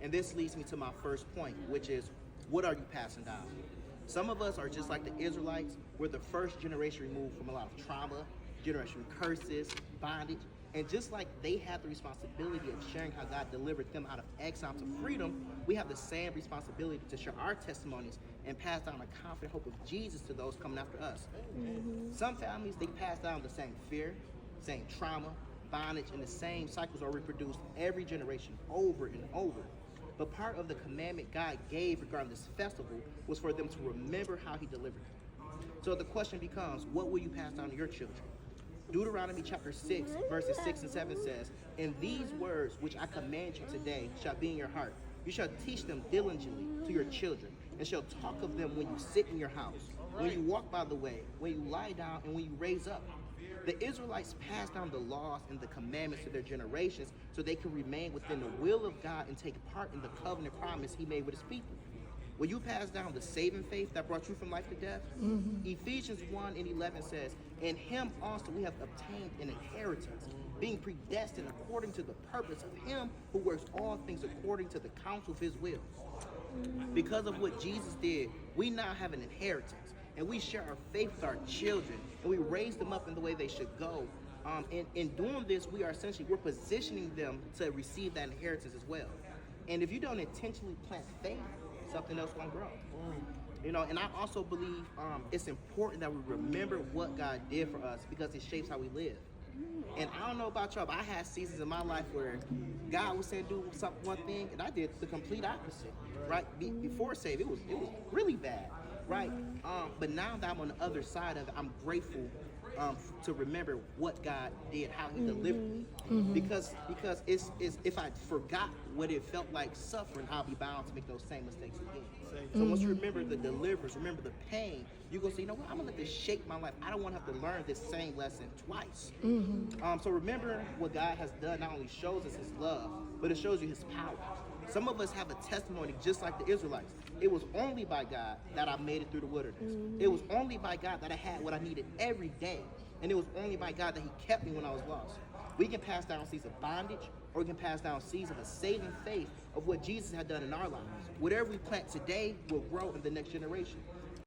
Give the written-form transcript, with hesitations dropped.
And this leads me to my first point, which is, what are you passing down? Some of us are just like the Israelites. We're the first generation removed from a lot of trauma, generation curses, bondage. And just like they had the responsibility of sharing how God delivered them out of exile to freedom, we have the same responsibility to share our testimonies and pass down the confident hope of Jesus to those coming after us. Some families, they pass down the same fear, same trauma, bondage, and the same cycles are reproduced every generation over and over. But part of the commandment God gave regarding this festival was for them to remember how he delivered them. So the question becomes, what will you pass down to your children? Deuteronomy chapter 6, verses 6 and 7 says, "And these words which I command you today shall be in your heart. You shall teach them diligently to your children, and shall talk of them when you sit in your house, when you walk by the way, when you lie down, and when you raise up." The Israelites passed down the laws and the commandments to their generations so they could remain within the will of God and take part in the covenant promise he made with his people. Will you pass down the saving faith that brought you from life to death? Ephesians 1 and 11 says, "In him also we have obtained an inheritance, being predestined according to the purpose of him who works all things according to the counsel of his will." Because of what Jesus did, we now have an inheritance, and we share our faith with our children, and we raise them up in the way they should go. In doing this, we're positioning them to receive that inheritance as well. And if you don't intentionally plant faith, something else won't grow. And I also believe it's important that we remember what God did for us because it shapes how we live. And I don't know about y'all, but I had seasons in my life where God was saying do one thing, and I did the complete opposite. Right? Before saved, it was really bad. Right? But now that I'm on the other side of it, I'm grateful to remember what God did, how he delivered me. Because it's if I forgot what it felt like suffering, I'll be bound to make those same mistakes again. So once you remember the deliverance, remember the pain, you go say, you know what, I'm gonna let this shape my life. I don't want to have to learn this same lesson twice. So remember what God has done not only shows us his love, but it shows you his power. Some of us have a testimony just like the Israelites. It was only by God that I made it through the wilderness. It was only by God that I had what I needed every day. And it was only by God that he kept me when I was lost. We can pass down seeds of bondage, or we can pass down seeds of a saving faith of what Jesus had done in our lives. Whatever we plant today will grow in the next generation.